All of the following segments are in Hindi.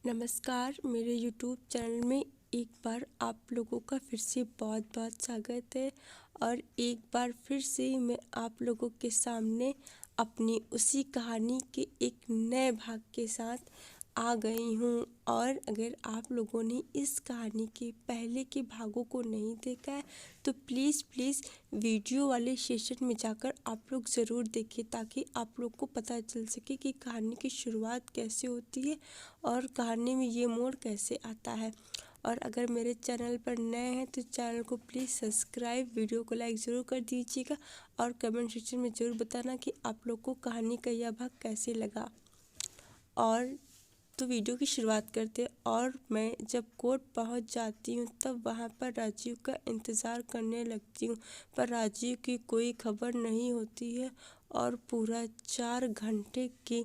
नमस्कार, मेरे यूट्यूब चैनल में एक बार आप लोगों का फिर से बहुत बहुत स्वागत है। और एक बार फिर से मैं आप लोगों के सामने अपनी उसी कहानी के एक नए भाग के साथ आ गई हूँ। और अगर आप लोगों ने इस कहानी के पहले के भागों को नहीं देखा है तो प्लीज़ वीडियो वाले सेशन में जाकर आप लोग ज़रूर देखें, ताकि आप लोग को पता चल सके कि कहानी की शुरुआत कैसे होती है और कहानी में ये मोड़ कैसे आता है। और अगर मेरे चैनल पर नए हैं तो चैनल को प्लीज़ सब्सक्राइब, वीडियो को लाइक ज़रूर कर दीजिएगा और कमेंट सेक्शन में ज़रूर बताना कि आप लोग को कहानी का यह भाग कैसे लगा। और तो वीडियो की शुरुआत करते हैं। और मैं जब कोर्ट पहुंच जाती हूं तब वहां पर राजीव का इंतज़ार करने लगती हूं, पर राजीव की कोई खबर नहीं होती है। और पूरा 4 घंटे के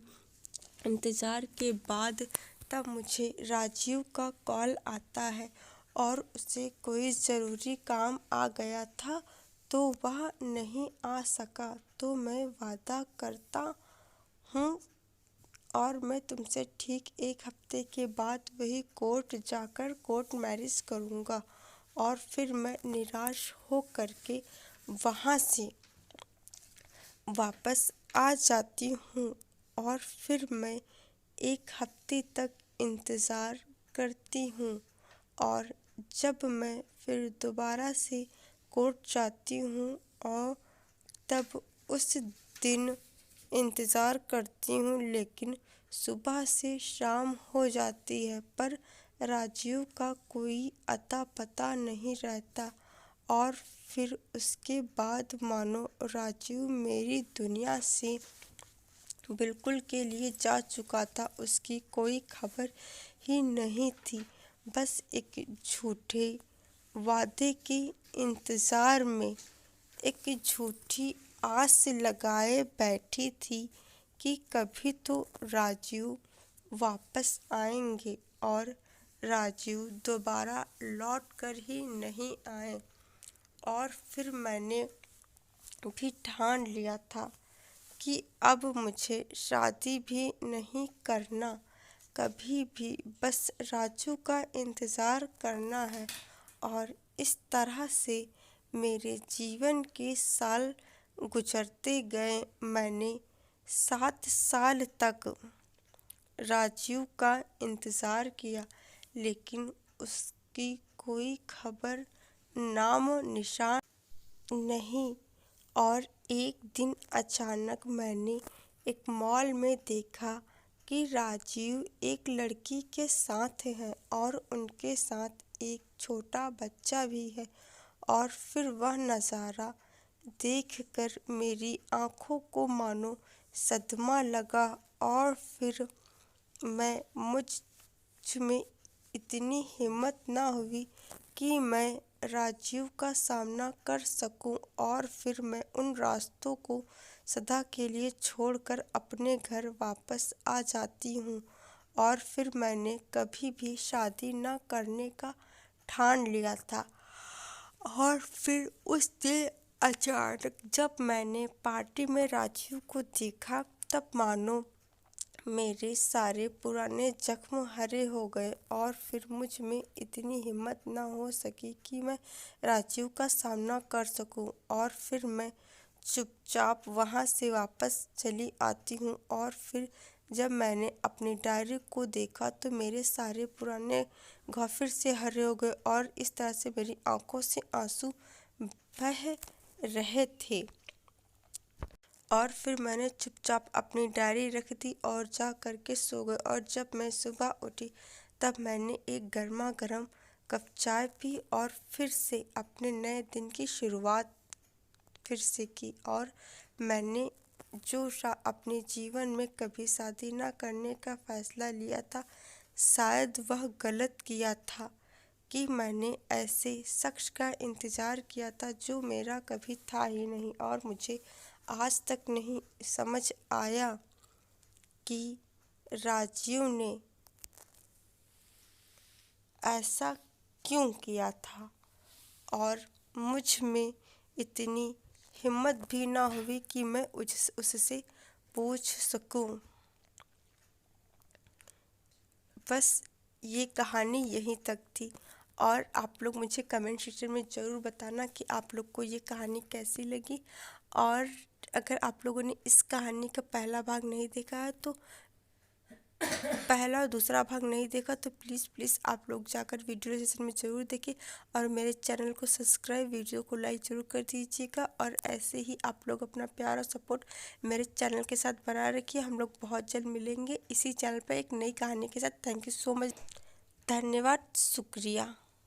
इंतज़ार के बाद तब मुझे राजीव का कॉल आता है और उसे कोई ज़रूरी काम आ गया था तो वह नहीं आ सका। तो मैं वादा करता हूँ और मैं तुमसे ठीक 1 हफ्ते के बाद वही कोर्ट जाकर कोर्ट मैरिज करूँगा। और फिर मैं निराश हो करके वहाँ से वापस आ जाती हूँ। और फिर मैं 1 हफ्ते तक इंतज़ार करती हूँ। और जब मैं फिर दोबारा से कोर्ट जाती हूँ और तब उस दिन इंतज़ार करती हूँ, लेकिन सुबह से शाम हो जाती है पर राजीव का कोई अता पता नहीं रहता। और फिर उसके बाद मानो राजीव मेरी दुनिया से बिल्कुल के लिए जा चुका था। उसकी कोई खबर ही नहीं थी। बस एक झूठे वादे के इंतज़ार में एक झूठी आस लगाए बैठी थी कि कभी तो राजीव वापस आएंगे। और राजीव दोबारा लौट कर ही नहीं आए। और फिर मैंने भी ठान लिया था कि अब मुझे शादी भी नहीं करना कभी भी, बस राजू का इंतज़ार करना है। और इस तरह से मेरे जीवन के साल गुजरते गए। मैंने 7 साल तक राजीव का इंतज़ार किया, लेकिन उसकी कोई खबर, नाम निशान नहीं। और एक दिन अचानक मैंने एक मॉल में देखा कि राजीव एक लड़की के साथ है और उनके साथ एक छोटा बच्चा भी है। और फिर वह नज़ारा देखकर मेरी आंखों को मानो सदमा लगा। और फिर मुझ में इतनी हिम्मत ना हुई कि मैं राजीव का सामना कर सकूं। और फिर मैं उन रास्तों को सदा के लिए छोड़कर अपने घर वापस आ जाती हूँ। और फिर मैंने कभी भी शादी न करने का ठान लिया था। और फिर उस दिन अचानक जब मैंने पार्टी में राजीव को देखा तब मानो मेरे सारे पुराने जख्म हरे हो गए। और फिर मुझ में इतनी हिम्मत न हो सकी कि मैं राजीव का सामना कर सकूं। और फिर मैं चुपचाप वहां से वापस चली आती हूँ। और फिर जब मैंने अपनी डायरी को देखा तो मेरे सारे पुराने घाव फिर से हरे हो गए और इस तरह से मेरी आंखों से आंसू बह रहे थे। और फिर मैंने चुपचाप अपनी डायरी रख दी और जा कर के सो गई। और जब मैं सुबह उठी तब मैंने एक गर्मा गर्म कप चाय पी और फिर से अपने नए दिन की शुरुआत फिर से की। और मैंने जो अपने जीवन में कभी शादी ना करने का फैसला लिया था, शायद वह गलत किया था कि मैंने ऐसे शख्स का इंतज़ार किया था जो मेरा कभी था ही नहीं। और मुझे आज तक नहीं समझ आया कि राजीव ने ऐसा क्यों किया था। और मुझ में इतनी हिम्मत भी ना हुई कि मैं उससे पूछ सकूं। बस ये कहानी यहीं तक थी। और आप लोग मुझे कमेंट सेक्शन में ज़रूर बताना कि आप लोग को ये कहानी कैसी लगी। और अगर आप लोगों ने इस कहानी का पहला भाग नहीं देखा है तो पहला और दूसरा भाग नहीं देखा तो प्लीज़ प्लीज़ आप लोग जाकर वीडियो सेशन में ज़रूर देखें और मेरे चैनल को सब्सक्राइब, वीडियो को लाइक ज़रूर कर दीजिएगा। और ऐसे ही आप लोग अपना प्यार और सपोर्ट मेरे चैनल के साथ बनाए रखिए। हम लोग बहुत जल्द मिलेंगे इसी चैनल पर एक नई कहानी के साथ। Thank you so much. धन्यवाद, शुक्रिया।